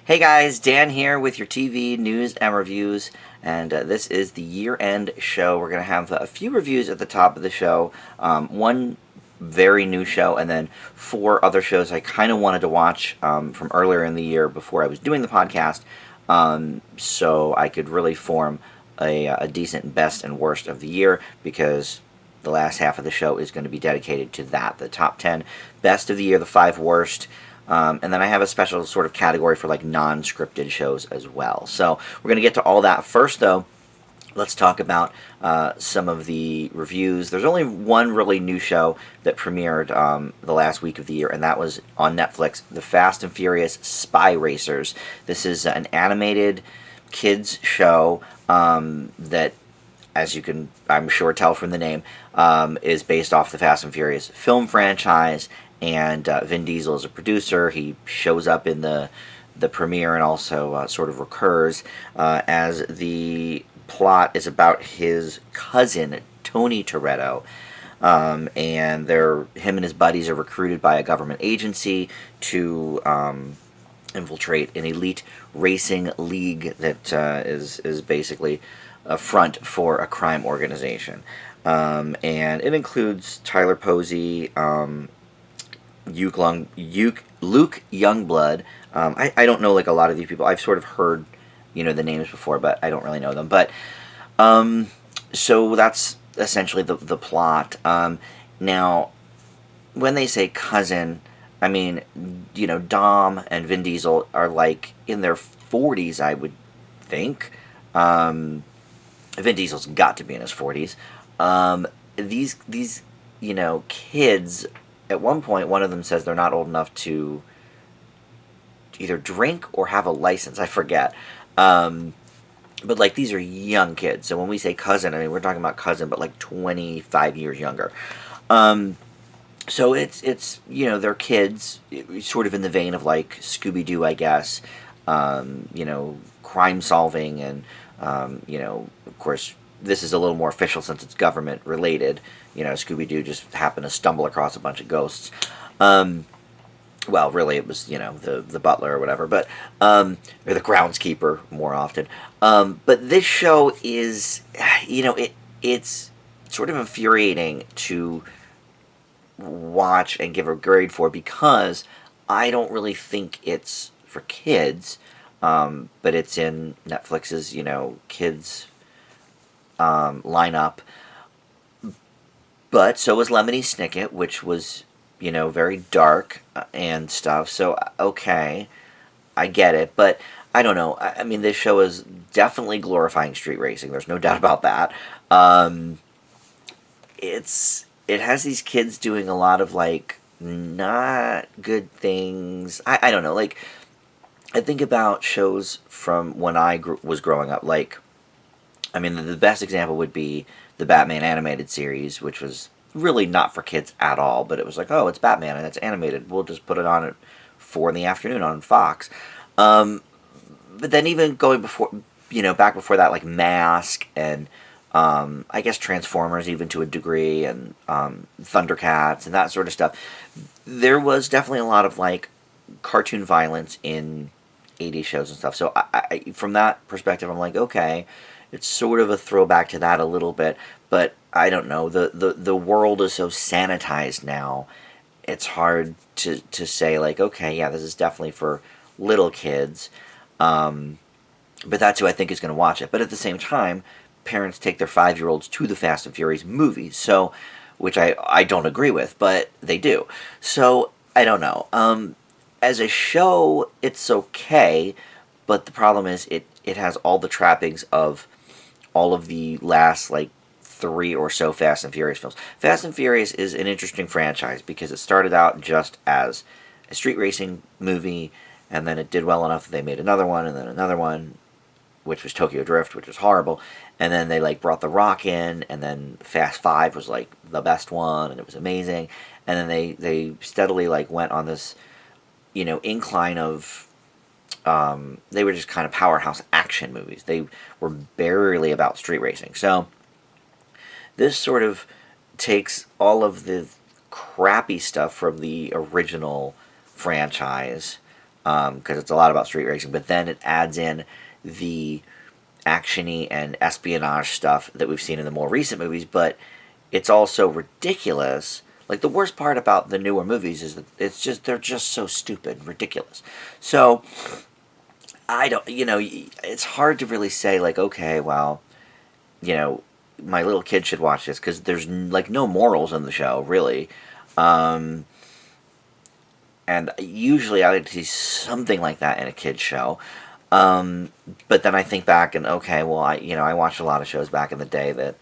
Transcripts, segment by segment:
Hey guys, Dan here with your TV news and reviews, and this is the year-end show. We're going to have a few reviews at the top of the show, one very new show, and then four other shows I kind of wanted to watch from earlier in the year before I was doing the podcast, so I could really form a decent best and worst of the year, because the last half of the show is going to be dedicated to that, the top 10 best of the year, the 5 worst. And then I have a special sort of category for like non-scripted shows as well. So we're going to get to all that. First, though, let's talk about some of the reviews. There's only one really new show that premiered the last week of the year, and that was on Netflix, The Fast and Furious Spy Racers. This is an animated kids show that, as you can, I'm sure, tell from the name, is based off the Fast and Furious film franchise. And Vin Diesel is a producer. He shows up in the premiere and also sort of recurs, as the plot is about his cousin, Tony Toretto. And him and his buddies are recruited by a government agency to infiltrate an elite racing league that is basically a front for a crime organization. And it includes Tyler Posey, Luke Youngblood. I don't know like a lot of these people. I've sort of heard, the names before, but I don't really know them. But so that's essentially the plot. Now, when they say cousin, I mean, Dom and Vin Diesel are like in their 40s, I would think. Vin Diesel's got to be in his 40s. These kids. At one point, one of them says they're not old enough to either drink or have a license. I forget. But, like, these are young kids. So when we say cousin, I mean, we're talking about cousin, but, like, 25 years younger. So it's they're kids, sort of in the vein of, like, Scooby-Doo, I guess. Crime solving and, of course, this is a little more official since it's government related. Scooby-Doo just happened to stumble across a bunch of ghosts. Well, really, it was, the butler or whatever, but, or the groundskeeper more often. But this show is, it's sort of infuriating to watch and give a grade for, because I don't really think it's for kids, but it's in Netflix's, kids lineup. But so was Lemony Snicket, which was, very dark and stuff. So, okay, I get it. But I don't know. I mean, this show is definitely glorifying street racing. There's no doubt about that. It has these kids doing a lot of, like, not good things. I don't know. Like, I think about shows from when I was growing up. Like, I mean, the best example would be the Batman animated series, which was really not for kids at all, but it was like, oh, it's Batman and it's animated. We'll just put it on at 4 in the afternoon on Fox. But then even going before, back before that, like Mask and I guess Transformers even to a degree, and Thundercats and that sort of stuff. There was definitely a lot of like cartoon violence in 80s shows and stuff. So I from that perspective, I'm like, okay, it's sort of a throwback to that a little bit, but I don't know. The world is so sanitized now. It's hard to say like, okay, yeah, this is definitely for little kids. But that's who I think is going to watch it. But at the same time, parents take their 5-year-olds to the Fast and Furious movies, so which I don't agree with, but they do. So I don't know. As a show, it's okay, but the problem is it has all the trappings of all of the last, like, 3 or so Fast and Furious films. Fast and Furious is an interesting franchise because it started out just as a street racing movie, and then it did well enough that they made another one, and then another one, which was Tokyo Drift, which was horrible, and then they, like, brought The Rock in, and then Fast 5 was, like, the best one, and it was amazing, and then they steadily, like, went on this, incline of they were just kind of powerhouse action movies. They were barely about street racing. So this sort of takes all of the crappy stuff from the original franchise, because it's a lot about street racing. But then it adds in the actiony and espionage stuff that we've seen in the more recent movies, but it's also ridiculous. Like, the worst part about the newer movies is that they're just so stupid, ridiculous. So I don't, it's hard to really say, like, okay, well, you know, my little kid should watch this because there's like no morals in the show, really. Um, and usually I like to see something like that in a kid's show. But then I think back and, okay, well, I watched a lot of shows back in the day that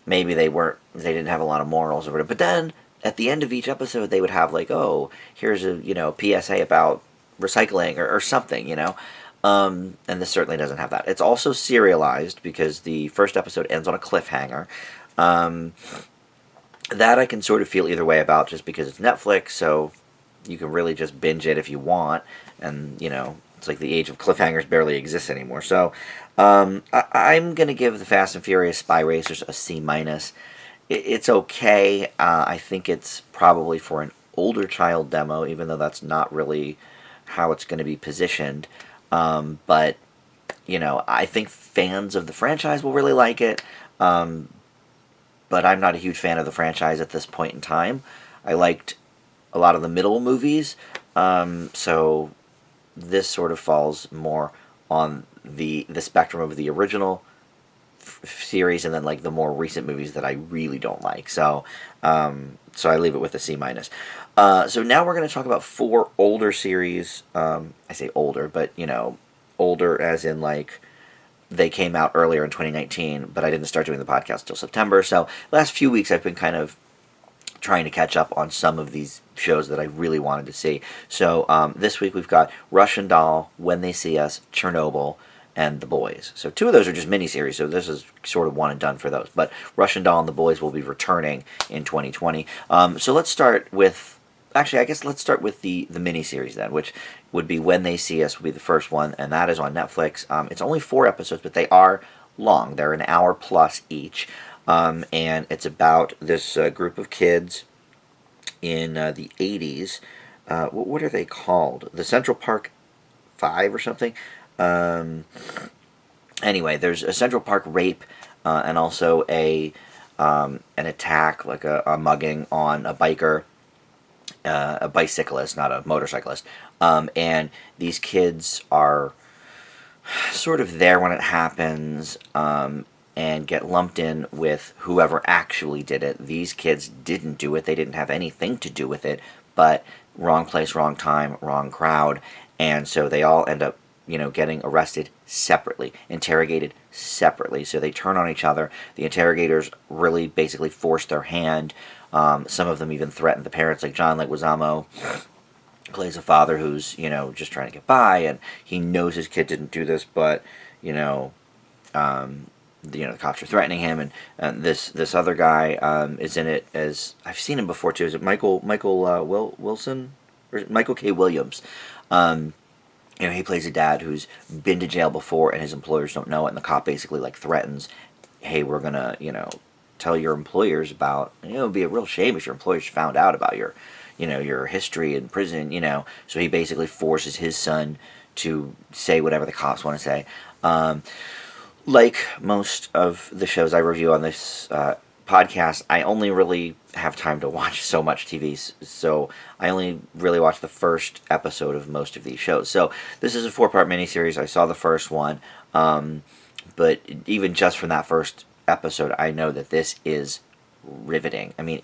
maybe they didn't have a lot of morals or whatever. But then at the end of each episode, they would have like, oh, here's a PSA about recycling or something, and this certainly doesn't have that. It's also serialized because the first episode ends on a cliffhanger. Um, that I can sort of feel either way about, just because it's Netflix, so you can really just binge it if you want, and it's like the age of cliffhangers barely exists anymore. So I'm gonna give the Fast and Furious Spy Racers a C minus. It's okay. I think it's probably for an older child demo, even though that's not really how it's going to be positioned. But I think fans of the franchise will really like it. But I'm not a huge fan of the franchise at this point in time. I liked a lot of the middle movies, so this sort of falls more on the spectrum of the original series, and then like the more recent movies that I really don't like. So I leave it with a C minus. So now we're going to talk about 4 older series. I say older, but older as in like they came out earlier in 2019, but I didn't start doing the podcast till September. So last few weeks I've been kind of trying to catch up on some of these shows that I really wanted to see. So this week we've got Russian Doll, When They See Us, Chernobyl, and The Boys. So 2 of those are just miniseries, so this is sort of one and done for those. But Russian Doll and The Boys will be returning in 2020. So let's start with... Actually, I guess let's start with the miniseries then, which would be When They See Us will be the first one, and that is on Netflix. It's only 4 episodes, but they are long. They're an hour plus each. And it's about this group of kids in the 80s. What are they called? The Central Park 5 or something? Anyway, there's a Central Park rape and also an attack, like a mugging on a biker. A bicyclist, not a motorcyclist. And these kids are sort of there when it happens, and get lumped in with whoever actually did it. These kids didn't do it. They didn't have anything to do with it, but wrong place, wrong time, wrong crowd. And so they all end up, getting arrested separately, interrogated separately. So they turn on each other. The interrogators really basically force their hand. Some of them even threaten the parents, like John Leguizamo plays a father who's, just trying to get by, and he knows his kid didn't do this, but, the cops are threatening him, and this other guy is in it as... I've seen him before, too. Is it Michael Wilson? Or is it Michael K. Williams? He plays a dad who's been to jail before, and his employers don't know it, and the cop basically, like, threatens, hey, we're gonna, tell your employers about... it would be a real shame if your employers found out about your history in prison, So he basically forces his son to say whatever the cops want to say. Like most of the shows I review on this podcast, I only really have time to watch so much TV, so I only really watch the first episode of most of these shows. So this is a 4-part miniseries. I saw the first one, but even just from that first episode, I know that this is riveting. I mean,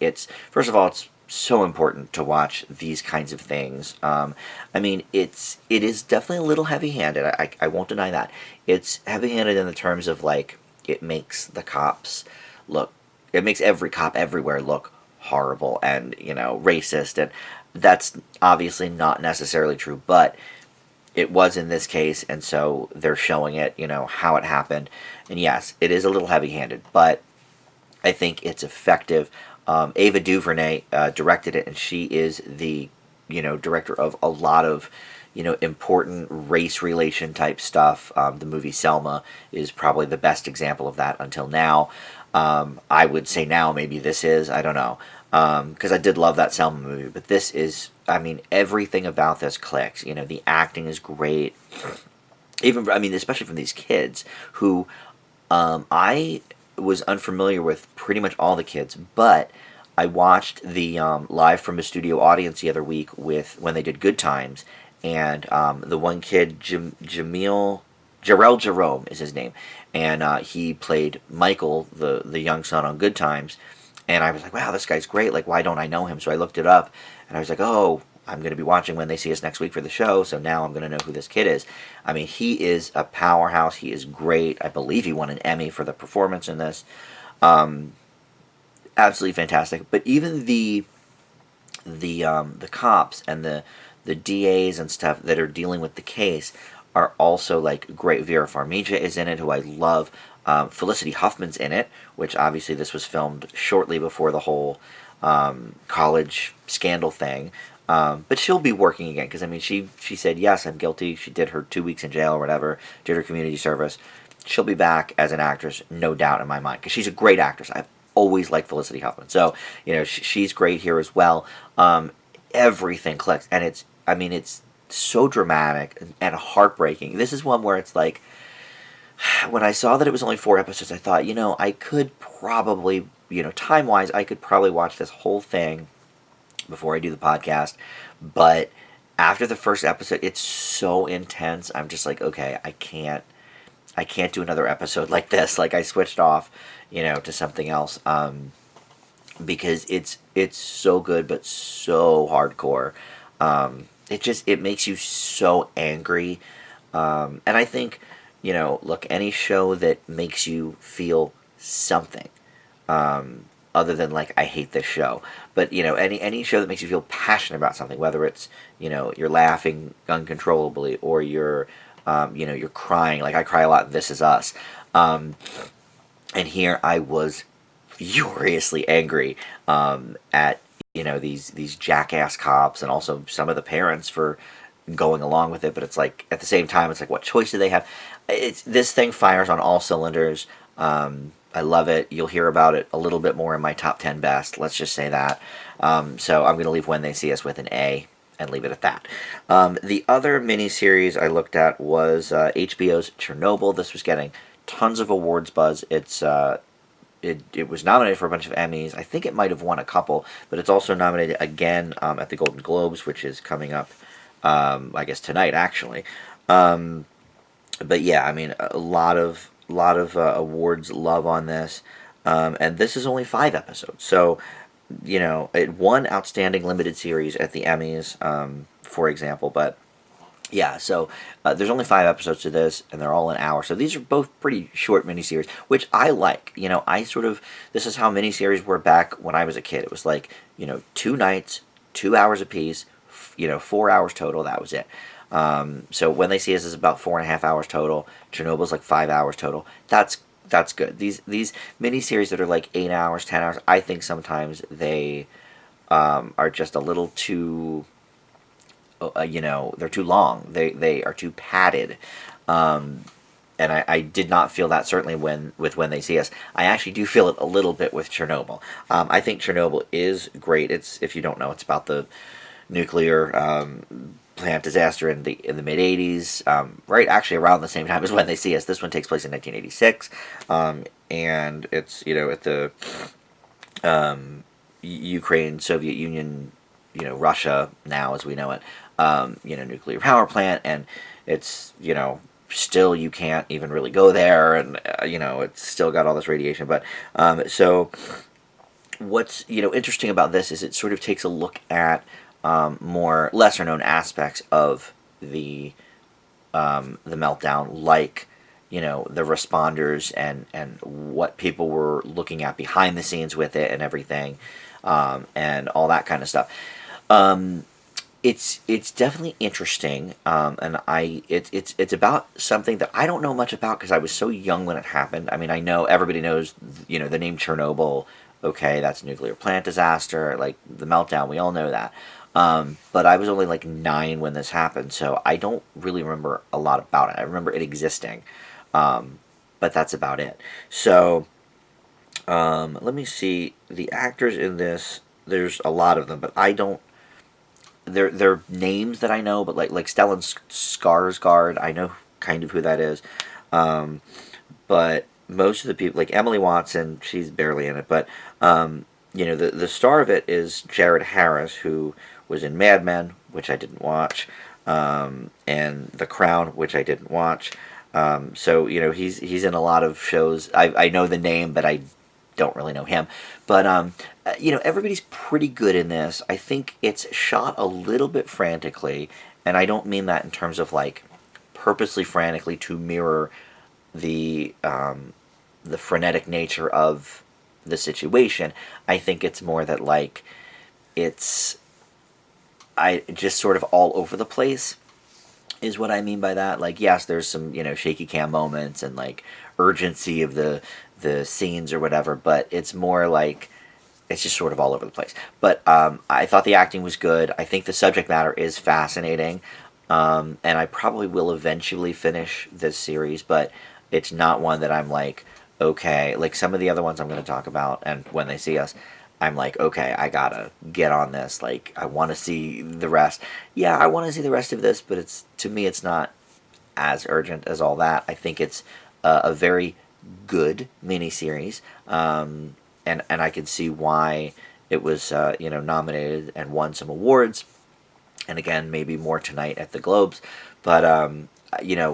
first of all, it's so important to watch these kinds of things. It is definitely a little heavy-handed. I won't deny that. It's heavy-handed in the terms of, like, it makes every cop everywhere look horrible and, racist, and that's obviously not necessarily true, but it was in this case, and so they're showing it, how it happened. And yes, it is a little heavy-handed, but I think it's effective. Ava DuVernay directed it, and she is the, director of a lot of, important race relation type stuff. The movie Selma is probably the best example of that until now. I would say now maybe this is, I don't know. because I did love that Selma movie. But this is, I mean, everything about this clicks. You know, the acting is great. Even, I mean, especially from these kids who I was unfamiliar with pretty much all the kids, but I watched the live from a studio audience the other week with when they did Good Times, and the one kid, Jarrell Jerome is his name, and he played Michael, the young son on Good Times, and I was like, wow, this guy's great. Like, why don't I know him? So I looked it up, and I was like, oh, I'm going to be watching When They See Us next week for the show, so now I'm going to know who this kid is. I mean, he is a powerhouse. He is great. I believe he won an Emmy for the performance in this. Absolutely fantastic. But even the cops and the DAs and stuff that are dealing with the case are also like great. Vera Farmiga is in it, who I love. Felicity Huffman's in it, which obviously this was filmed shortly before the whole college scandal thing. But she'll be working again because I mean she said yes, I'm guilty. She did her 2 weeks in jail or whatever, did her community service. She'll be back as an actress, no doubt in my mind, because she's a great actress. I've always liked Felicity Huffman, so you know she's great here as well. Everything clicks, and it's so dramatic and heartbreaking. This is one where it's like when I saw that it was only 4 episodes, I thought, you know, I could probably, you know, time wise, I could probably watch this whole thing before I do the podcast, but after the first episode, it's so intense. I'm just like, okay, I can't do another episode like this. Like I switched off, you know, to something else, because it's so good but so hardcore. It makes you so angry, and I think, you know, look, any show that makes you feel something, other than like I hate this show, but you know, any show that makes you feel passionate about something, whether it's, you know, you're laughing uncontrollably or you're you know, you're crying. Like I cry a lot in This Is Us, and here I was furiously angry at, you know, these jackass cops and also some of the parents for going along with it. But it's like at the same time, it's like, what choice do they have? This thing fires on all cylinders. I love it. You'll hear about it a little bit more in my top 10 best. Let's just say that. So I'm going to leave When They See Us with an A and leave it at that. The other miniseries I looked at was HBO's Chernobyl. This was getting tons of awards buzz. It was nominated for a bunch of Emmys. I think it might have won a couple, but it's also nominated again at the Golden Globes, which is coming up, I guess tonight actually. But yeah, I mean, a lot of awards love on this, and this is only 5 episodes, so you know it won Outstanding Limited Series at the Emmys, for example. But yeah, so there's only 5 episodes to this, and they're all an hour. So these are both pretty short miniseries, which I like. You know, this is how miniseries were back when I was a kid. It was like, you know, 2 nights, 2 hours apiece, you know, 4 hours total. That was it. So When They See Us is about 4.5 hours total. Chernobyl's like 5 hours total. That's good. These miniseries that are like 8 hours, 10 hours, I think sometimes they are just a little too, you know, they're too long. They are too padded. And I did not feel that certainly When They See Us. I actually do feel it a little bit with Chernobyl. I think Chernobyl is great. If you don't know, it's about the nuclear plant disaster in the mid '80s, right? Actually, around the same time as When They See Us. This one takes place in 1986, and it's, you know, at the Ukraine, Soviet Union, you know, Russia now as we know it, you know, nuclear power plant, and it's, you know, still you can't even really go there, and you know, it's still got all this radiation. But so what's, you know, interesting about this is it sort of takes a look at more lesser known aspects of the meltdown, like, you know, the responders and what people were looking at behind the scenes with it and everything, and all that kind of stuff. It's definitely interesting, and it's about something that I don't know much about because I was so young when it happened. I mean, I know everybody knows, you know, the name Chernobyl. Okay, that's a nuclear plant disaster, like the meltdown. We all know that. But I was only like 9 when this happened, so I don't really remember a lot about it. I remember it existing, but that's about it. So let me see. The actors in this there's a lot of them, but I don't. They're names that I know, but like Stellan Skarsgård, I know kind of who that is. Um, but most of the people, like Emily Watson, she's barely in it. But the star of it is Jared Harris, who was in Mad Men, which I didn't watch, and The Crown, which I didn't watch. So he's in a lot of shows. I know the name, but I don't really know him. But everybody's pretty good in this. I think it's shot a little bit frantically, and I don't mean that in terms of like purposely frantically to mirror the frenetic nature of the situation. I think it's more that like it's I just sort of all over the place is what I mean by that. Like, yes, there's some shaky cam moments and like urgency of the scenes or whatever, but it's more like it's just sort of all over the place. But I thought the acting was good. I think the subject matter is fascinating, and I probably will eventually finish this series, but it's not one that I'm like, okay, like some of the other ones I'm going to talk about, and when they see us, I'm like, okay, I gotta get on this. Like, I want to see the rest. Yeah, I want to see the rest of this, but it's to me, it's not as urgent as all that. I think it's a very good miniseries, and I can see why it was nominated and won some awards, and again maybe more tonight at the Globes. But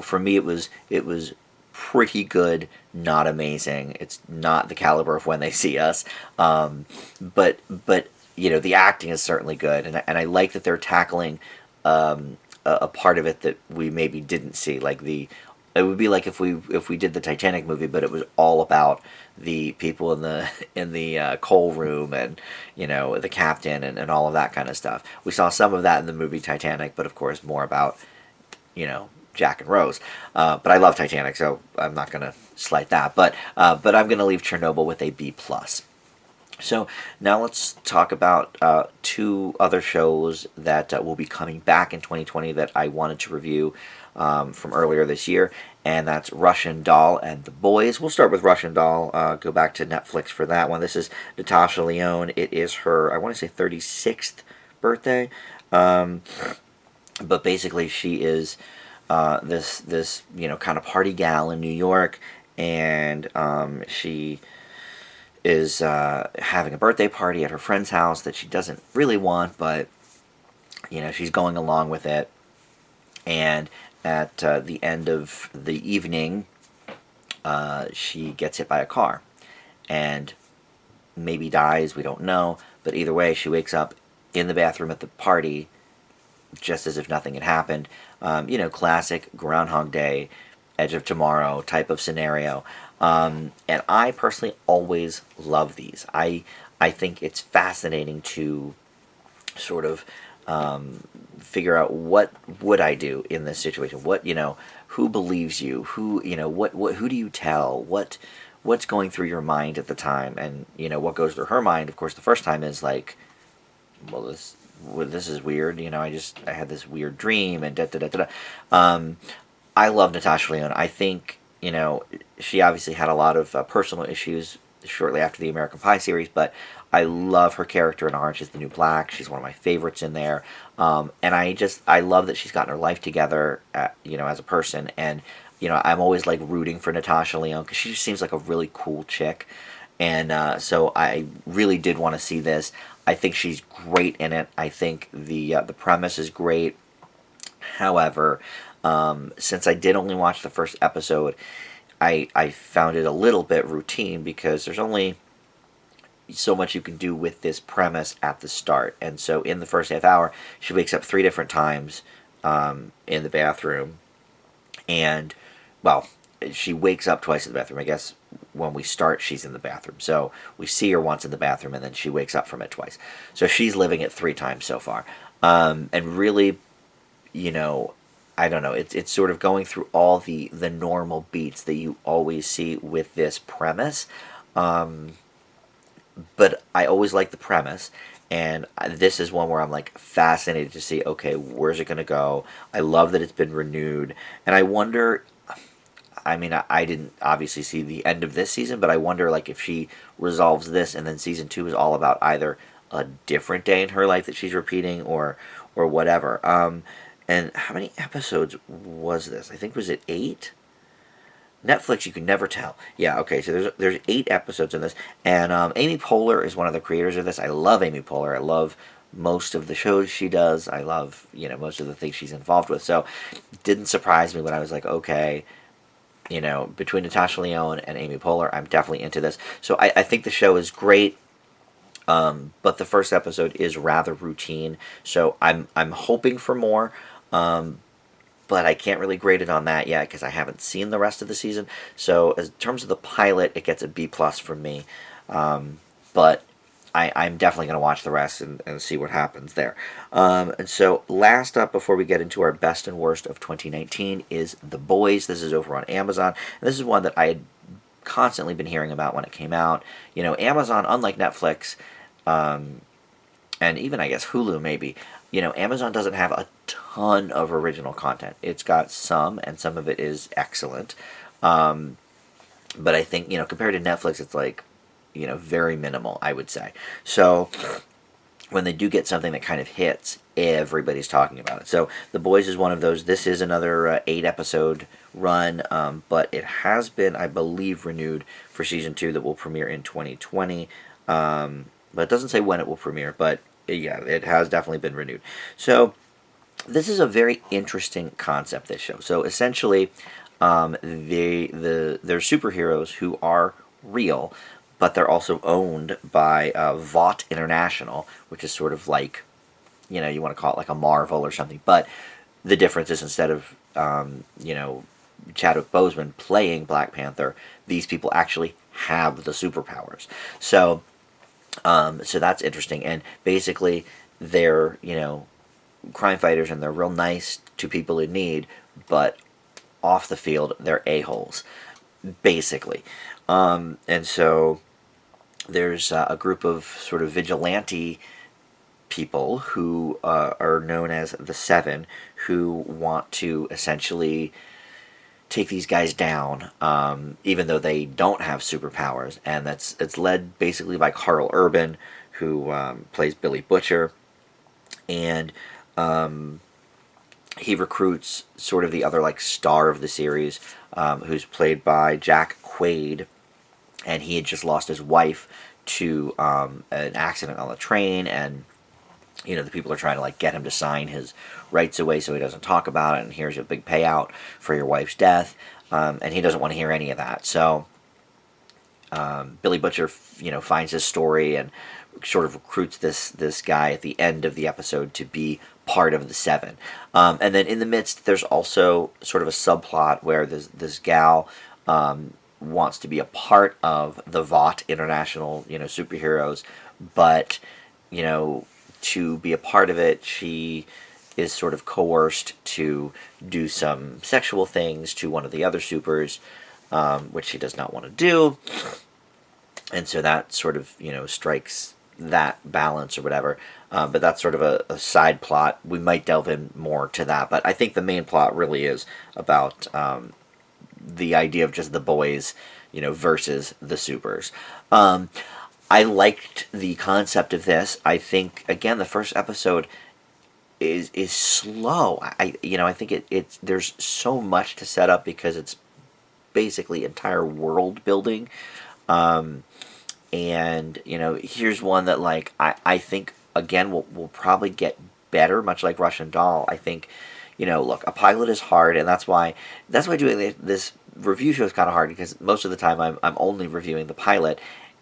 for me it was pretty good, not amazing. It's not the caliber of When They See Us, but the acting is certainly good, and I like that they're tackling a part of it that we maybe didn't see. Like it would be like if we did the Titanic movie, but it was all about the people in the coal room, and the captain, and all of that kind of stuff. We saw some of that in the movie Titanic, but of course more about Jack and Rose. But I love Titanic, so I'm not gonna slight that. But I'm gonna leave Chernobyl with a B+. So now let's talk about two other shows that will be coming back in 2020 that I wanted to review from earlier this year, and that's Russian Doll and The Boys. We'll start with Russian Doll. Go back to Netflix for that one. This is Natasha Lyonne. It is her, I want to say, 36th birthday, but basically she is this kind of party gal in New York, and she is having a birthday party at her friend's house that she doesn't really want, but she's going along with it. And at the end of the evening, she gets hit by a car and maybe dies. We don't know, but either way, she wakes up in the bathroom at the party just as if nothing had happened. Classic Groundhog Day, Edge of Tomorrow type of scenario. And I personally always love these. I think it's fascinating to sort of figure out what would I do in this situation. Who believes you? Who who do you tell? What's going through your mind at the time? And what goes through her mind, of course, the first time is like, well, this is weird. I had this weird dream, and da da da da. I love Natasha Lyonne. I think she obviously had a lot of personal issues shortly after the American Pie series, but I love her character in Orange Is the New Black. She's one of my favorites in there, and I love that she's gotten her life together, as a person, and I'm always like rooting for Natasha Lyonne because she just seems like a really cool chick, and so I really did want to see this. I think she's great in it. I think the premise is great. However, since I did only watch the first episode, I found it a little bit routine because there's only so much you can do with this premise at the start. And so in the first half hour, she wakes up 3 different times in the bathroom. And, well, she wakes up twice in the bathroom. I guess when we start, she's in the bathroom. So we see her once in the bathroom, and then she wakes up from it twice. So she's living it 3 times so far. And really, I don't know. It's sort of going through all the normal beats that you always see with this premise. But I always like the premise, and this is one where I'm like fascinated to see, okay, where's it going to go? I love that it's been renewed, and I wonder, I mean, I didn't obviously see the end of this season, but I wonder like if she resolves this and then season 2 is all about either a different day in her life that she's repeating, or whatever. And how many episodes was this? I think, was it 8? Netflix, you can never tell. Yeah, okay. So there's 8 episodes in this, and Amy Poehler is one of the creators of this. I love Amy Poehler. I love most of the shows she does. I love most of the things she's involved with. So it didn't surprise me when I was like, okay, between Natasha Lyonne and Amy Poehler, I'm definitely into this. So I think the show is great. But the first episode is rather routine, so I'm hoping for more. But I can't really grade it on that yet because I haven't seen the rest of the season. So, in terms of the pilot, it gets a B plus from me. But I'm definitely going to watch the rest and see what happens there. And so, last up before we get into our best and worst of 2019 is The Boys. This is over on Amazon. And this is one that I had constantly been hearing about when it came out. Amazon, unlike Netflix, and even I guess Hulu maybe, Amazon doesn't have a ton of original content. It's got some, and some of it is excellent. But I think, compared to Netflix, it's like, very minimal, I would say. So when they do get something that kind of hits, everybody's talking about it. So The Boys is one of those. This is another 8-episode run, but it has been, I believe, renewed for season 2 that will premiere in 2020. But it doesn't say when it will premiere, but yeah, it has definitely been renewed. So this is a very interesting concept, this show. So essentially, they're superheroes who are real, but they're also owned by Vought International, which is sort of like, you want to call it like a Marvel or something. But the difference is, instead of, Chadwick Boseman playing Black Panther, these people actually have the superpowers. So that's interesting. And basically, they're, crime fighters, and they're real nice to people in need, but off the field, they're a-holes, basically. And so there's a group of sort of vigilante people who are known as the Seven, who want to essentially take these guys down, even though they don't have superpowers. And it's led basically by Carl Urban, who plays Billy Butcher, and he recruits sort of the other like star of the series, who's played by Jack Quaid, and he had just lost his wife to an accident on the train, and the people are trying to like get him to sign his rights away so he doesn't talk about it, and here's a big payout for your wife's death, and he doesn't want to hear any of that. So Billy Butcher, finds his story and sort of recruits this guy at the end of the episode to be part of the Seven. And then in the midst, there's also sort of a subplot where this gal wants to be a part of the Vought International, superheroes, but, to be a part of it, she is sort of coerced to do some sexual things to one of the other supers, which she does not want to do. And so that sort of, strikes that balance or whatever. But that's sort of a side plot. We might delve in more to that. But I think the main plot really is about the idea of just the boys, versus the supers. I liked the concept of this. I think, again, the first episode is slow. I think it's there's so much to set up because it's basically entire world building. And here's one that like I think again will probably get better, much like Russian Doll. I think look, a pilot is hard, and that's why doing this review show is kind of hard, because most of the time I'm only reviewing the pilot.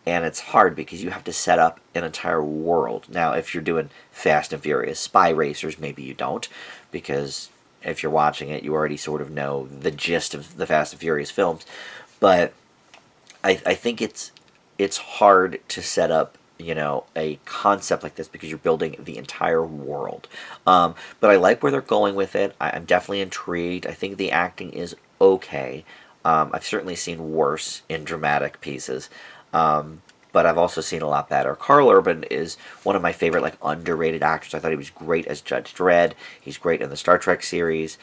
And it's hard because you have to set up an entire world. Now, if you're doing Fast and Furious Spy Racers, maybe you don't, because if you're watching it, you already sort of know the gist of the Fast and Furious films. But I think it's hard to set up, a concept like this because you're building the entire world. But I like where they're going with it. I'm definitely intrigued. I think the acting is okay. I've certainly seen worse in dramatic pieces. But I've also seen a lot better. Carl Urban is one of my favorite, like, underrated actors. I thought he was great as Judge Dredd. He's great in the Star Trek series.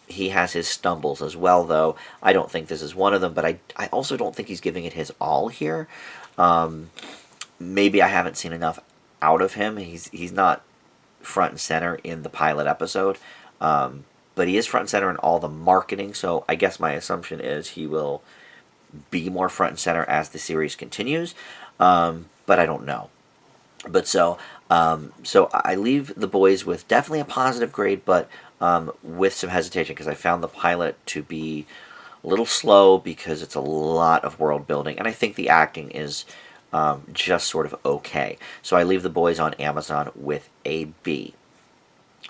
He has his stumbles as well, though. I don't think this is one of them, but I also don't think he's giving it his all here. maybe I haven't seen enough out of him. He's not front and center in the pilot episode, but he is front and center in all the marketing. So I guess my assumption is he will be more front and center as the series continues. But I don't know. But so I leave The Boys with definitely a positive grade, but with some hesitation because I found the pilot to be a little slow because it's a lot of world building, and I think the acting is just sort of okay. So I leave The Boys on Amazon with a B.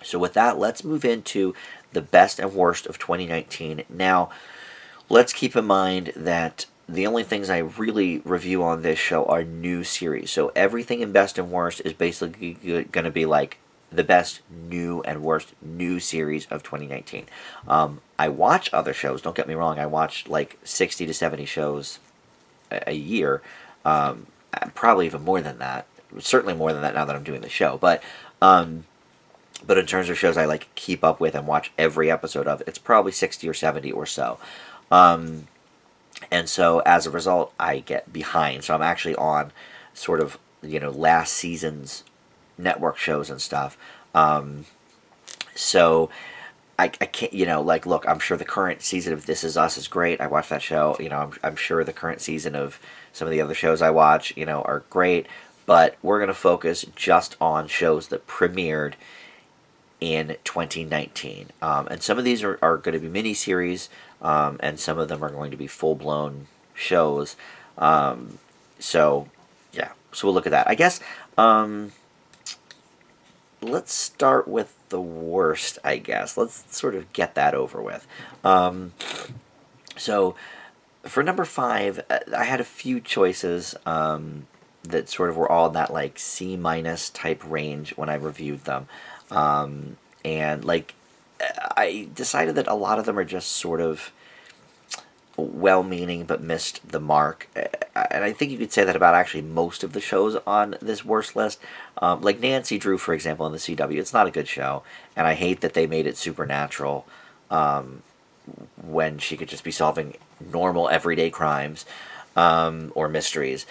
So with that, let's move into the best and worst of 2019. Now, let's keep in mind that the only things I really review on this show are new series. So everything in best and worst is basically going to be like the best new and worst new series of 2019. I watch other shows, don't get me wrong. I watch like 60 to 70 shows a year. Probably even more than that. Certainly more than that now that I'm doing the show. But in terms of shows I like keep up with and watch every episode of, it's probably 60 or 70 or so. And so as a result, I get behind. So I'm actually on sort of, last season's network shows and stuff. So I can't, look, I'm sure the current season of This Is Us is great. I watched that show. I'm sure the current season of some of the other shows I watch, are great. But we're going to focus just on shows that premiered in 2019. And some of these are going to be miniseries, and some of them are going to be full-blown shows. So we'll look at that. I guess let's start with the worst, I guess. Let's sort of get that over with. So for number 5, I had a few choices that sort of were all in that like C- type range when I reviewed them. And like I decided that a lot of them are just sort of well-meaning but missed the mark. And I think you could say that about actually most of the shows on this worst list. Like Nancy Drew, for example, on the CW. It's not a good show, and I hate that they made it supernatural when she could just be solving normal everyday crimes or mysteries.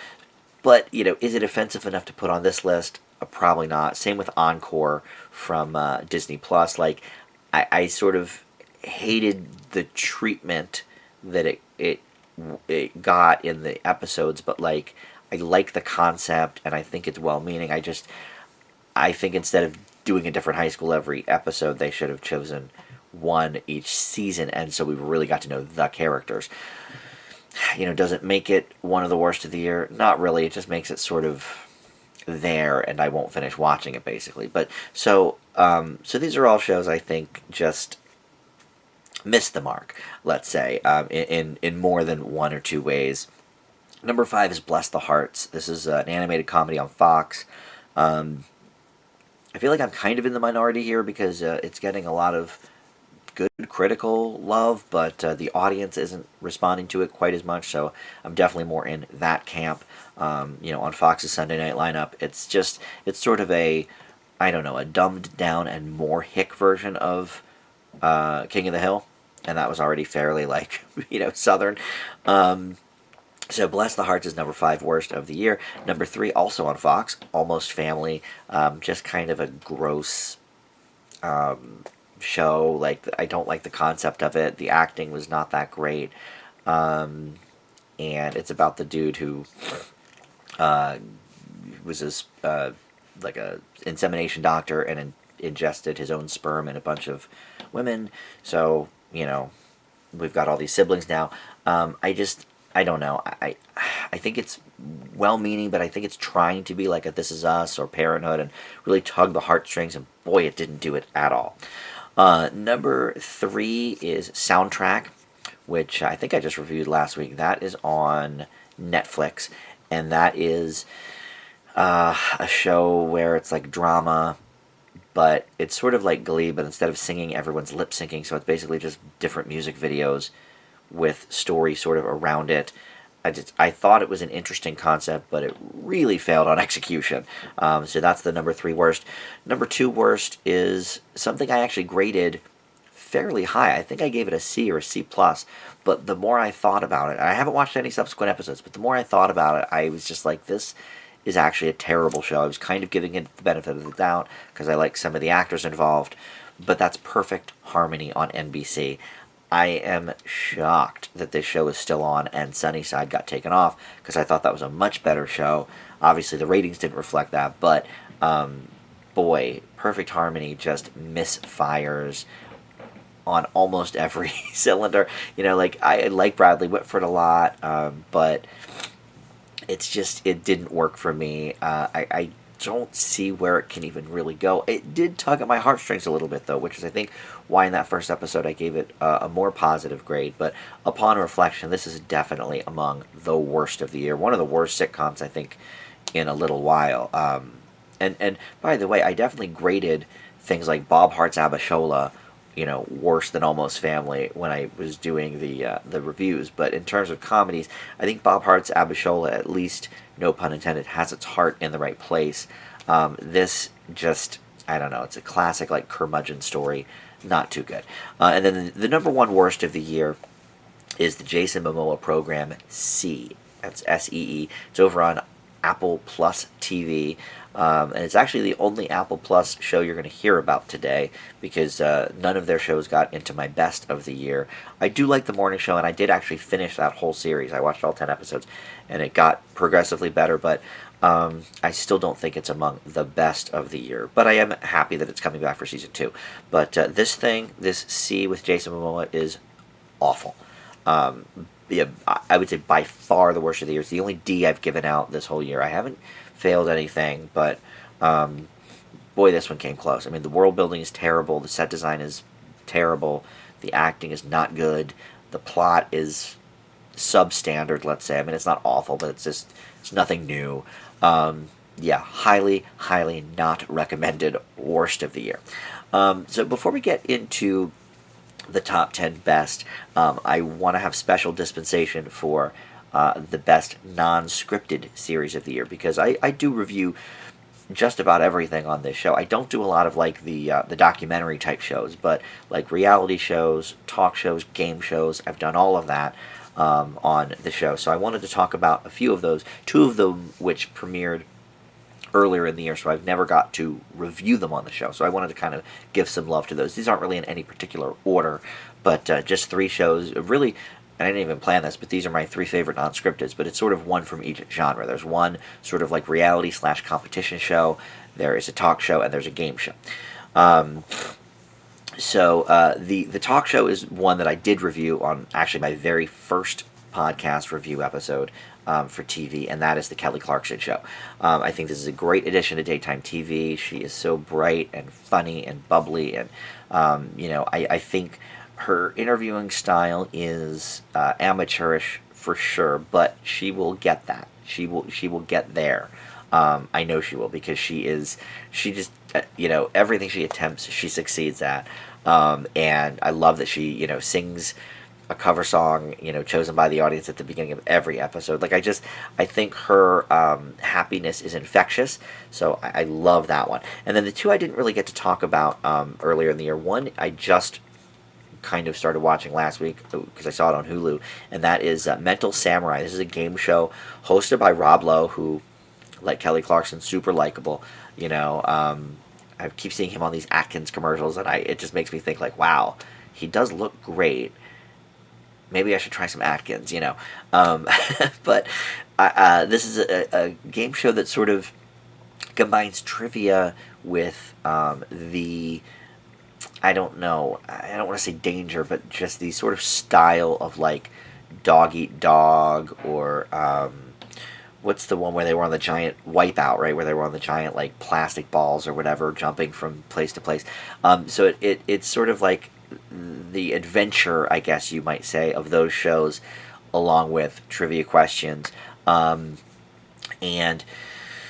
But, is it offensive enough to put on this list? Probably not. Same with Encore from Disney Plus. Like, I sort of hated the treatment that it got in the episodes, but like I like the concept and I think it's well-meaning. I think instead of doing a different high school every episode, they should have chosen one each season, and so we really got to know the characters. Does it make it one of the worst of the year? Not really. It just makes it sort of there, and I won't finish watching it basically. But so these are all shows I think just missed the mark, let's say, in more than one or two ways. Number 5 is Bless the Hearts. This is an animated comedy on Fox. I feel like I'm kind of in the minority here because it's getting a lot of good critical love, but the audience isn't responding to it quite as much, so I'm definitely more in that camp. On Fox's Sunday night lineup, it's sort of a dumbed down and more hick version of King of the Hill, and that was already fairly southern. So Bless the Hearts is number 5 worst of the year. Number 3, also on Fox, Almost Family. Just kind of a gross show. Like, I don't like the concept of it. The acting was not that great. And it's about the dude who was this like a insemination doctor and ingested his own sperm in a bunch of women. So we've got all these siblings now. I don't know. I think it's well-meaning, but I think it's trying to be like a This Is Us or Parenthood and really tug the heartstrings, and boy, it didn't do it at all. Number 3 is Soundtrack, which I think I just reviewed last week. That is on Netflix, and that is a show where it's like drama, but it's sort of like Glee, but instead of singing, everyone's lip-syncing, so it's basically just different music videos with story sort of around it. I thought it was an interesting concept, but it really failed on execution. So that's the number 3 worst. Number 2 worst is something I actually graded fairly high. I think I gave it a C or a C+, but the more I thought about it, and I haven't watched any subsequent episodes, but the more I thought about it, I was just like, this is actually a terrible show. I was kind of giving it the benefit of the doubt because I like some of the actors involved, but that's Perfect Harmony on NBC. I am shocked that this show is still on and Sunnyside got taken off because I thought that was a much better show. Obviously, the ratings didn't reflect that, but boy, Perfect Harmony just misfires on almost every cylinder. Like I like Bradley Whitford a lot, but it didn't work for me. I don't see where it can even really go. It did tug at my heartstrings a little bit, though, which is, I think, why in that first episode I gave it a more positive grade. But upon reflection, this is definitely among the worst of the year. One of the worst sitcoms, I think, in a little while. And by the way, I definitely graded things like Bob Hart's Abishola, worse than Almost Family when I was doing the reviews. But in terms of comedies, I think Bob Hart's Abishola, at least, no pun intended, has its heart in the right place. This just, I don't know, it's a classic, like, curmudgeon story. Not too good. And then the number one worst of the year is the Jason Momoa program, See. That's SEE. It's over on Apple Plus TV. And it's actually the only Apple Plus show you're going to hear about today because none of their shows got into my best of the year. I do like The Morning Show, and I did actually finish that whole series. I watched all 10 episodes, and it got progressively better, but I still don't think it's among the best of the year. But I am happy that it's coming back for season 2. But this See with Jason Momoa is awful. Yeah, I would say by far the worst of the year. It's the only D I've given out this whole year. I haven't failed anything, but boy, this one came close. I mean, the world building is terrible. The set design is terrible. The acting is not good. The plot is substandard, let's say. I mean, it's not awful, but it's nothing new. Yeah, highly, highly not recommended worst of the year. So before we get into the top 10 best, I want to have special dispensation for the best non-scripted series of the year, because I do review just about everything on this show. I don't do a lot of like the documentary type shows, but like reality shows, talk shows, game shows, I've done all of that on the show. So I wanted to talk about a few of those, two of them which premiered earlier in the year, so I've never got to review them on the show. So I wanted to kind of give some love to those. These aren't really in any particular order, but just 3 shows. Really, and I didn't even plan this, but these are my 3 favorite non-scripteds, but it's sort of one from each genre. There's one sort of like reality/competition show, there is a talk show, and there's a game show. So the talk show is one that I did review on actually my very first podcast review episode for TV, and that is the Kelly Clarkson Show. I think this is a great addition to daytime TV. She is so bright and funny and bubbly, and I think her interviewing style is amateurish for sure, but she will get that. She will get there. I know she will, because she just everything she attempts, she succeeds at. And I love that she sings a cover song, chosen by the audience at the beginning of every episode. Like, I think her happiness is infectious, so I love that one. And then the 2 I didn't really get to talk about earlier in the year. One I just kind of started watching last week because I saw it on Hulu, and that is Mental Samurai. This is a game show hosted by Rob Lowe, who, like Kelly Clarkson, super likable. I keep seeing him on these Atkins commercials, and it just makes me think, like, wow, he does look great. Maybe I should try some Atkins, But this is a game show that sort of combines trivia with I don't know, I don't want to say danger, but just the sort of style of, like, Dog Eat Dog, or what's the one where they were on the giant Wipeout, right? Where they were on the giant, like, plastic balls or whatever, jumping from place to place. So it's sort of like the adventure, I guess you might say, of those shows, along with trivia questions. And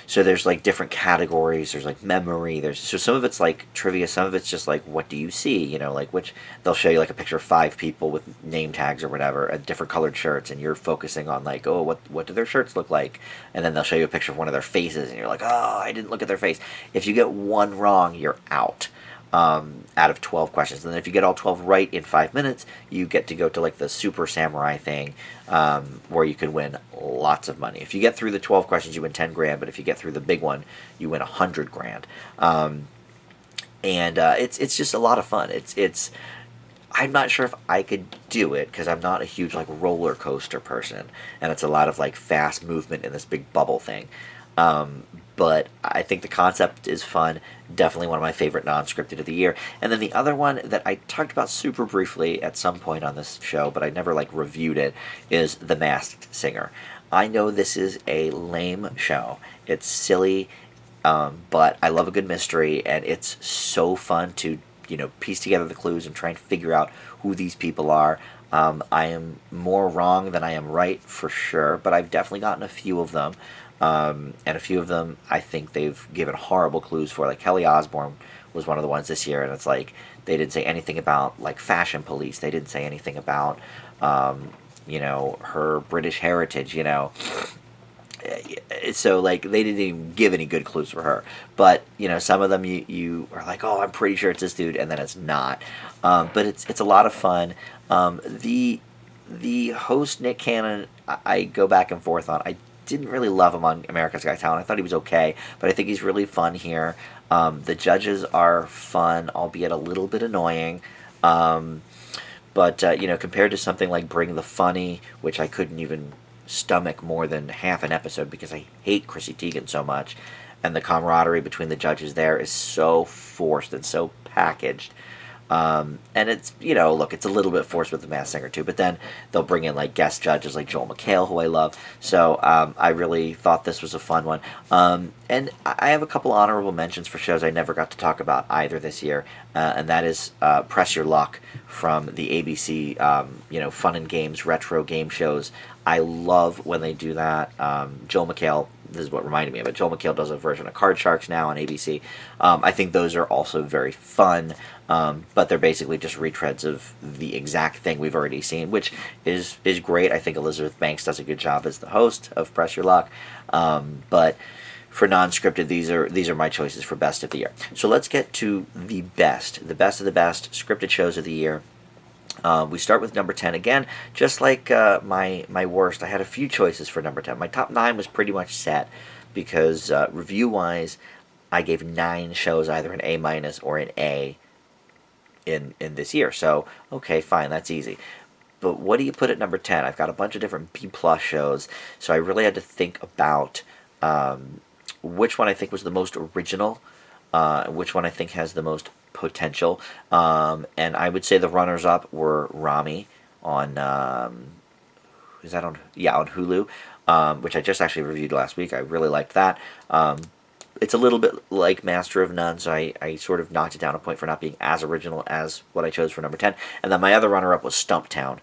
so there's, like, different categories. There's, like, memory. So some of it's like trivia. Some of it's just like, what do you see? Like, which they'll show you, like, a picture of 5 people with name tags or whatever, and different colored shirts, and you're focusing on, like, oh, what do their shirts look like? And then they'll show you a picture of one of their faces, and you're like, oh, I didn't look at their face. If you get one wrong, you're out. out of 12 questions. And then if you get all 12 right in 5 minutes, you get to go to like the super samurai thing, where you can win lots of money. If you get through the 12 questions, you win 10 grand, but if you get through the big one, you win 100 grand. And it's just a lot of fun. It's I'm not sure if I could do it because I'm not a huge like roller coaster person, and it's a lot of like fast movement in this big bubble thing. Um, but I think the concept is fun. Definitely one of my favorite non-scripted of the year. And then the other one that I talked about super briefly at some point on this show, but I never like reviewed it, is The Masked Singer. I know this is a lame show. It's silly, but I love a good mystery, and it's so fun to piece together the clues and try and figure out who these people are. I am more wrong than I am right for sure, but I've definitely gotten a few of them. And a few of them I think they've given horrible clues for. Like Kelly Osbourne was one of the ones this year, and it's like they didn't say anything about like fashion police. They didn't say anything about her British heritage. So like they didn't even give any good clues for her. But some of them you are like, oh, I'm pretty sure it's this dude, and then it's not. But it's a lot of fun. The host Nick Cannon, I go back and forth on. I didn't really love him on America's Got Talent. I thought he was okay, but I think he's really fun here. The judges are fun, albeit a little bit annoying. But compared to something like Bring the Funny, which I couldn't even stomach more than half an episode because I hate Chrissy Teigen so much, and the camaraderie between the judges there is so forced and so packaged. And it's, look, it's a little bit forced with The Masked Singer too, but then they'll bring in like guest judges like Joel McHale, who I love. So I really thought this was a fun one. And I have a couple honorable mentions for shows I never got to talk about either this year, and that is Press Your Luck from the ABC, fun and games, retro game shows. I love when they do that. Joel McHale, this is what reminded me of it. Joel McHale does a version of Card Sharks now on ABC. I think those are also very fun, but they're basically just retreads of the exact thing we've already seen, which is great. I think Elizabeth Banks does a good job as the host of Press Your Luck. But for non-scripted, these are my choices for best of the year. So let's get to the best of the best scripted shows of the year. We start with number 10 again, just like my worst. I had a few choices for number 10. My top 9 was pretty much set because review-wise, I gave 9 shows either an A- or an A in this year. So, okay, fine, that's easy. But what do you put at number 10? I've got a bunch of different B-plus shows, so I really had to think about which one I think was the most original, which one I think has the most potential. And I would say the runners-up were Rami on, is that on? Yeah, on Hulu, which I just actually reviewed last week. I really liked that. It's a little bit like Master of None, so I sort of knocked it down a point for not being as original as what I chose for number 10. And then my other runner-up was Stumptown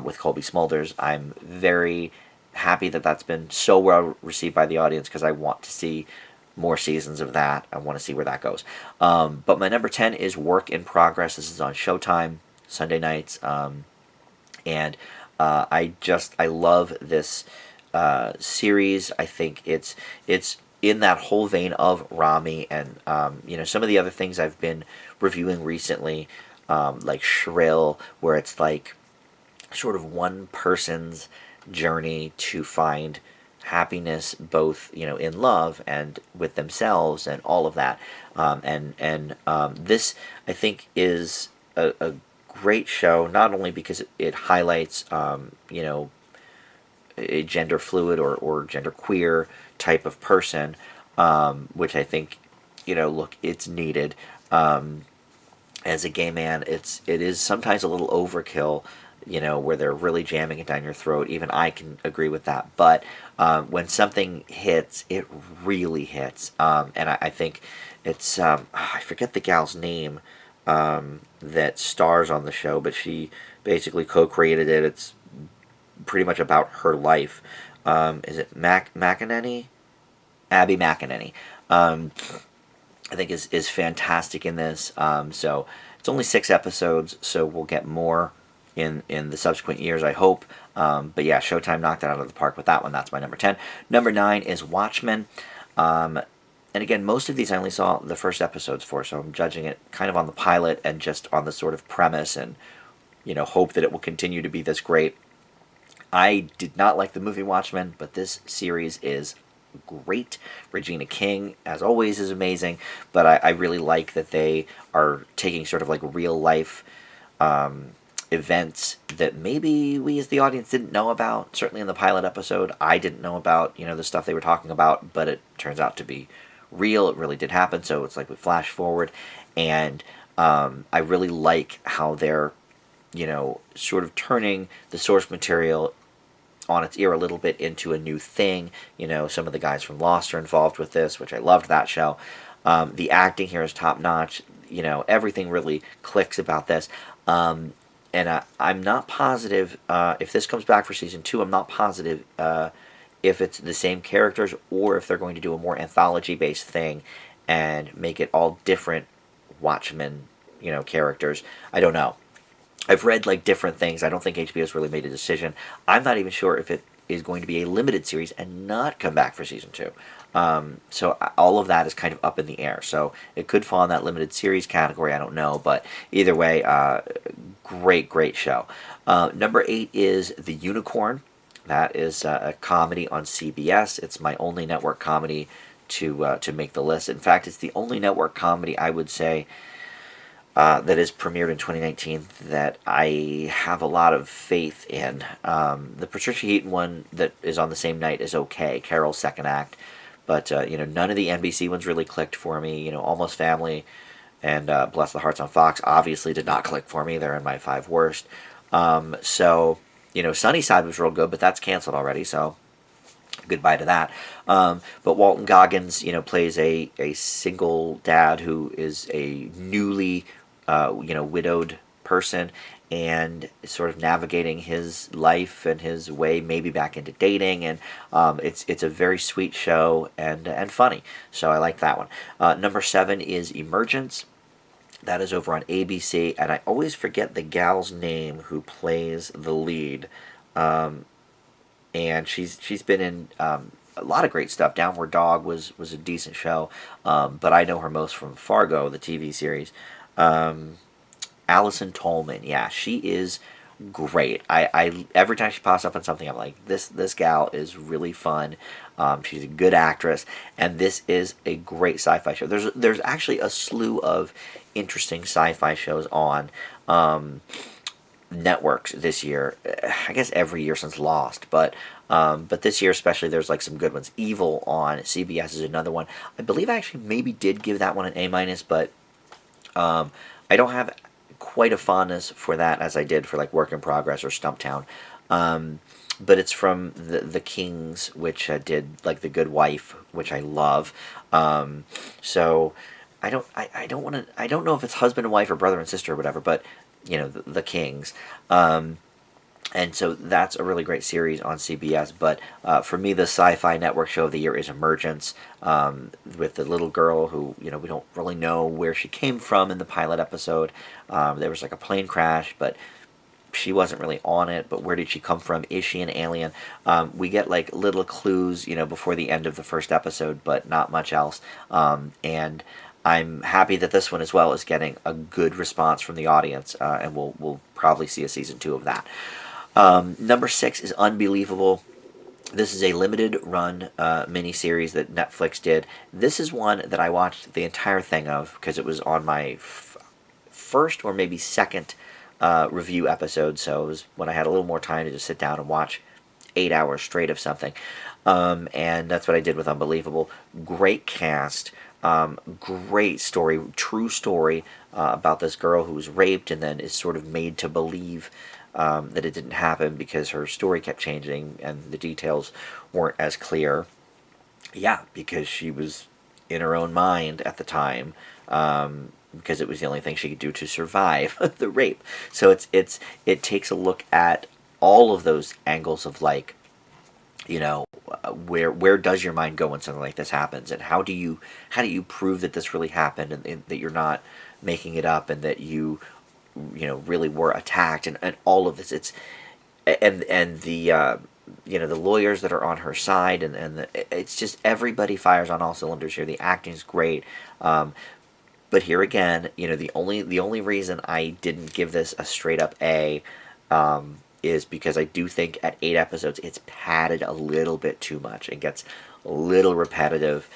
with Colby Smulders. I'm very happy that that's been so well received by the audience because I want to see more seasons of that. I want to see where that goes. But my number 10 is Work in Progress. This is on Showtime, Sunday nights. And I love this series. I think it's in that whole vein of Rami and some of the other things I've been reviewing recently, like Shrill, where it's like sort of one person's journey to find happiness both in love and with themselves and all of that, and this I think is a great show, not only because it highlights a gender fluid or gender queer type of person, which I think look, it's needed. As a gay man, it is sometimes a little overkill, where they're really jamming it down your throat. Even I can agree with that. But when something hits, it really hits. And I think it's, I forget the gal's name that stars on the show, but she basically co-created it. It's pretty much about her life. Is it McEnany? Abby McEnany. I think is fantastic in this. So it's only 6 episodes, so we'll get more in the subsequent years, I hope. But yeah, Showtime knocked it out of the park with that one. That's my number 10. Number 9 is Watchmen. And And again, most of these I only saw the first episodes for, so I'm judging it kind of on the pilot and just on the sort of premise and, hope that it will continue to be this great. I did not like the movie Watchmen, but this series is great. Regina King, as always, is amazing, but I really like that they are taking sort of like real life events that maybe we as the audience didn't know about. Certainly in the pilot episode, I didn't know about, the stuff they were talking about, but it turns out to be real. It really did happen, so it's like we flash forward, and I really like how they're, sort of turning the source material on its ear a little bit into a new thing. Some of the guys from Lost are involved with this, which I loved that show. The acting here is top notch. Everything really clicks about this. And I'm not positive if this comes back for season 2. I'm not positive if it's the same characters or if they're going to do a more anthology-based thing and make it all different Watchmen, characters. I don't know. I've read like different things. I don't think HBO's really made a decision. I'm not even sure if it is going to be a limited series and not come back for season 2. So all of that is kind of up in the air. So it could fall in that limited series category. I don't know, but either way, great show. Number 8 is The Unicorn. That is a comedy on CBS. It's my only network comedy to make the list. In fact, it's the only network comedy I would say that is premiered in 2019 that I have a lot of faith in. The Patricia Heaton one that is on the same night is okay, Carol's second act, but none of the NBC ones really clicked for me. Almost Family and Bless the Hearts on Fox obviously did not click for me. They're in my 5 worst. So Sunnyside was real good, but that's canceled already, so goodbye to that. But Walton Goggins, plays a single dad who is a newly widowed person and sort of navigating his life and his way maybe back into dating, and it's a very sweet show and funny, so I like that one. Number 7 is Emergence. That is over on ABC, and I always forget the gal's name who plays the lead, and she's been in a lot of great stuff. Downward Dog was a decent show, but I know her most from Fargo, the TV series. Allison Tolman, yeah, she is great. I every time she pops up on something, I'm like, this gal is really fun. She's a good actress, and this is a great sci-fi show. There's actually a slew of interesting sci-fi shows on networks this year. I guess every year since Lost, but this year especially, there's like some good ones. Evil on CBS is another one. I believe I actually maybe did give that one an A-, but I don't have quite a fondness for that as I did for like Work in Progress or Stumptown. But it's from the Kings, which did like The Good Wife, which I love. So I don't know if it's husband and wife or brother and sister or whatever, but the Kings. And so that's a really great series on CBS. But for me, the sci-fi network show of the year is Emergence, with the little girl who, we don't really know where she came from in the pilot episode. There was like a plane crash, but she wasn't really on it. But where did she come from? Is she an alien? We get like little clues, before the end of the first episode, but not much else. And I'm happy that this one as well is getting a good response from the audience, and we'll probably see a season 2 of that. Number 6 is Unbelievable. This is a limited run miniseries that Netflix did. This is one that I watched the entire thing of because it was on my first or maybe second review episode, so it was when I had a little more time to just sit down and watch 8 hours straight of something. And that's what I did with Unbelievable. Great cast. Great story, true story about this girl who was raped and then is sort of made to believe that it didn't happen because her story kept changing and the details weren't as clear. Yeah, because she was in her own mind at the time, because it was the only thing she could do to survive the rape. So it takes a look at all of those angles of like, where does your mind go when something like this happens, and how do you prove that this really happened and that you're not making it up and that you really were attacked and all of this. It's and the the lawyers that are on her side, it's just everybody fires on all cylinders here. The acting's great. But here again, the only reason I didn't give this a straight up A, is because I do think at 8 episodes it's padded a little bit too much. It gets a little repetitive,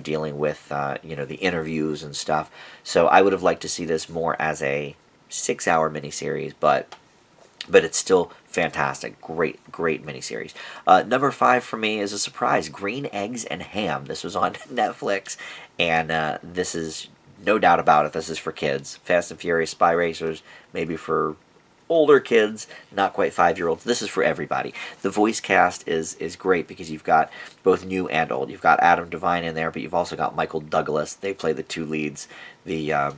dealing with the interviews and stuff. So I would have liked to see this more as a 6-hour miniseries, but it's still fantastic. Great miniseries. Number 5 for me is a surprise: Green Eggs and Ham. This was on Netflix, and this is no doubt about it. This is for kids. Fast and Furious, Spy Racers, maybe for older kids, not quite 5-year-olds. This is for everybody. The voice cast is great because you've got both new and old. You've got Adam Devine in there, but you've also got Michael Douglas. They play the two leads. The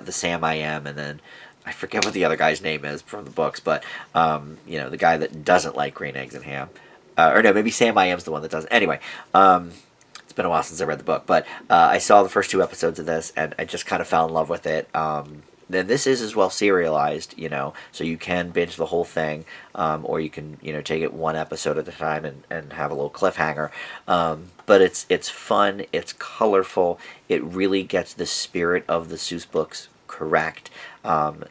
Sam I Am, and then I forget what the other guy's name is from the books, but the guy that doesn't like Green Eggs and Ham, or no, maybe Sam I Am's the one that doesn't. Anyway, it's been a while since I read the book, but I saw the first 2 episodes of this, and I just kind of fell in love with it. Then this is as well serialized, so you can binge the whole thing, or you can, take it one episode at a time and have a little cliffhanger. But it's fun, it's colorful, it really gets the spirit of the Seuss books correct.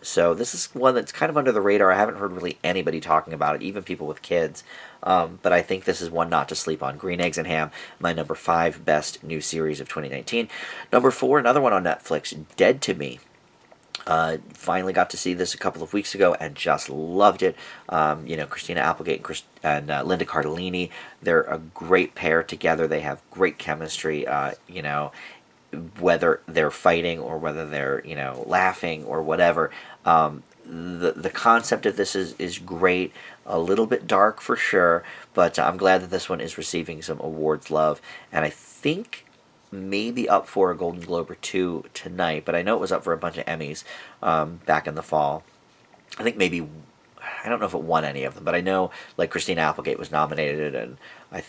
So this is one that's kind of under the radar. I haven't heard really anybody talking about it, even people with kids. But I think this is one not to sleep on. Green Eggs and Ham, my number 5 best new series of 2019. Number 4, another one on Netflix, Dead to Me. Finally got to see this a couple of weeks ago and just loved it. Christina Applegate and Linda Cardellini, they're a great pair together. They have great chemistry. Whether they're fighting or whether they're laughing or whatever. The concept of this is great. A little bit dark for sure, but I'm glad that this one is receiving some awards love, and I think maybe up for a Golden Globe or 2 tonight, but I know it was up for a bunch of Emmys back in the fall. I think maybe, I don't know if it won any of them, but I know like Christina Applegate was nominated, and I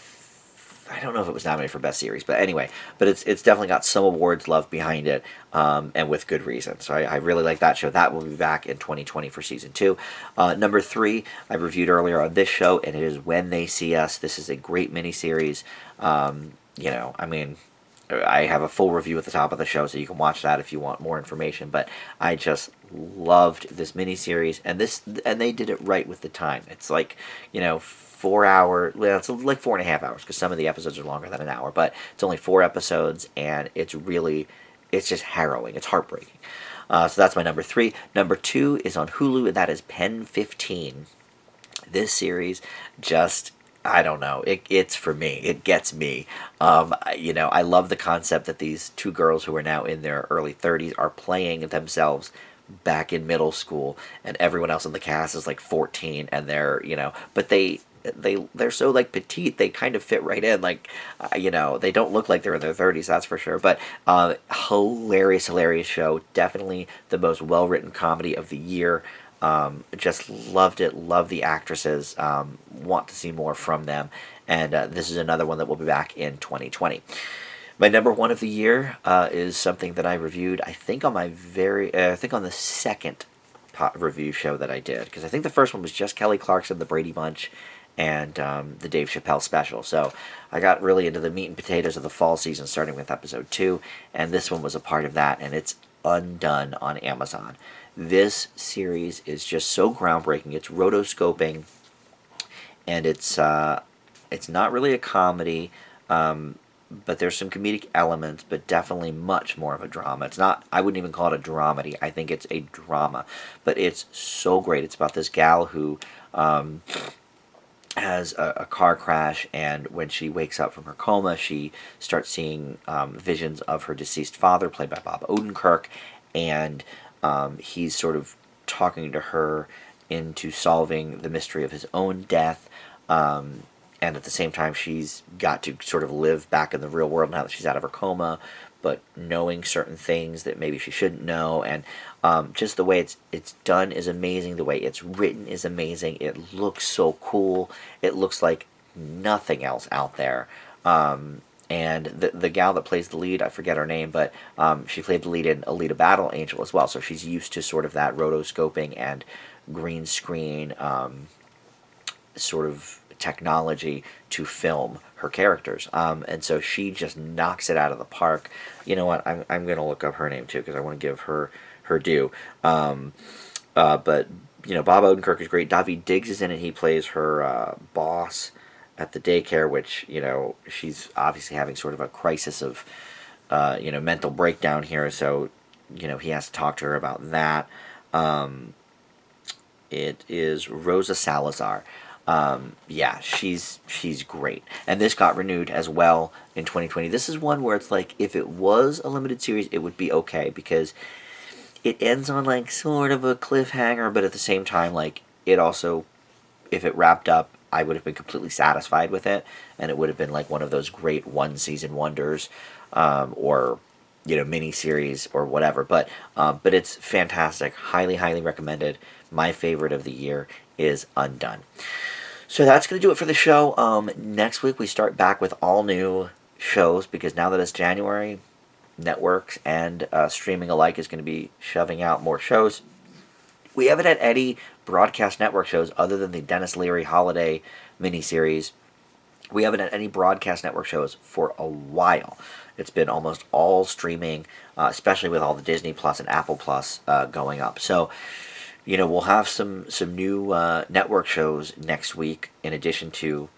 don't know if it was nominated for Best Series, but anyway, but it's definitely got some awards love behind it, and with good reason. So I really like that show. That will be back in 2020 for season 2. Number 3, I reviewed earlier on this show, and it is When They See Us. This is a great miniseries. I have a full review at the top of the show, so you can watch that if you want more information. But I just loved this miniseries, and they did it right with the time. It's like 4 hour. Well, it's like 4.5 hours because some of the episodes are longer than an hour, but it's only 4 episodes, and it's just harrowing. It's heartbreaking. So that's my number 3. Number 2 is on Hulu, and that is Pen 15. This series just, I don't know. It's for me. It gets me. I love the concept that these 2 girls who are now in their early 30s are playing themselves back in middle school, and everyone else in the cast is like 14, and they're, but they're so like petite, they kind of fit right in, like, they don't look like they're in their 30s, that's for sure. But hilarious show. Definitely the most well-written comedy of the year. Just loved it. Love the actresses. Want to see more from them. And this is another one that will be back in 2020. My number 1 of the year is something that I reviewed, I think on on the second review show that I did, because I think the first one was just Kelly Clarkson, The Brady Bunch, and the Dave Chappelle special. So I got really into the meat and potatoes of the fall season, starting with episode 2, and this one was a part of that, and it's Undone on Amazon. This series is just so groundbreaking. It's rotoscoping, and it's not really a comedy, but there's some comedic elements, but definitely much more of a drama. It's not, I wouldn't even call it a dramedy. I think it's a drama, but it's so great. It's about this gal who has a car crash, and when she wakes up from her coma, she starts seeing visions of her deceased father, played by Bob Odenkirk, and he's sort of talking to her into solving the mystery of his own death, and at the same time she's got to sort of live back in the real world now that she's out of her coma, but knowing certain things that maybe she shouldn't know. And just the way it's done is amazing. The way it's written is amazing. It looks so cool. It looks like nothing else out there. And the gal that plays the lead, I forget her name, but she played the lead in Alita Battle Angel as well, so she's used to sort of that rotoscoping and green screen sort of technology to film her characters. And so she just knocks it out of the park. You know what? I'm going to look up her name too because I want to give her due. But Bob Odenkirk is great. Daveed Diggs is in it. He plays her boss at the daycare, which she's obviously having sort of a crisis of mental breakdown here. So he has to talk to her about that. It is Rosa Salazar. Yeah, she's great, and this got renewed as well in 2020. This is one where it's like if it was a limited series, it would be okay because it ends on like sort of a cliffhanger, but at the same time, like it also, if it wrapped up, I would have been completely satisfied with it, and it would have been like one of those great one season wonders, or mini series or whatever. But it's fantastic. Highly recommended. My favorite of the year is Undone. So that's going to do it for the show. Next week we start back with all new shows because now that it's January, networks and streaming alike is going to be shoving out more shows. We haven't had any broadcast network shows other than the Dennis Leary holiday miniseries. We haven't had any broadcast network shows for a while. It's been almost all streaming, especially with all the Disney Plus and Apple Plus going up. So we'll have some new network shows next week, in addition to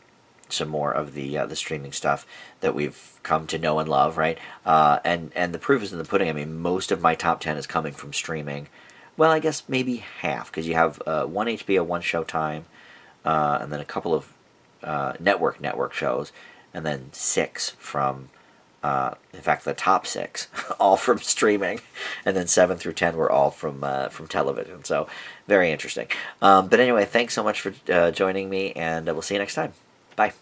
some more of the streaming stuff that we've come to know and love, right? And the proof is in the pudding. I mean, most of my top 10 is coming from streaming. Well, I guess maybe half, because you have one HBO, one Showtime, and then a couple of network shows, and then 6 from. In fact, the top 6 all from streaming, and then 7 through 10 were all from television. So very interesting. But anyway, thanks so much for joining me, and we'll see you next time. Bye.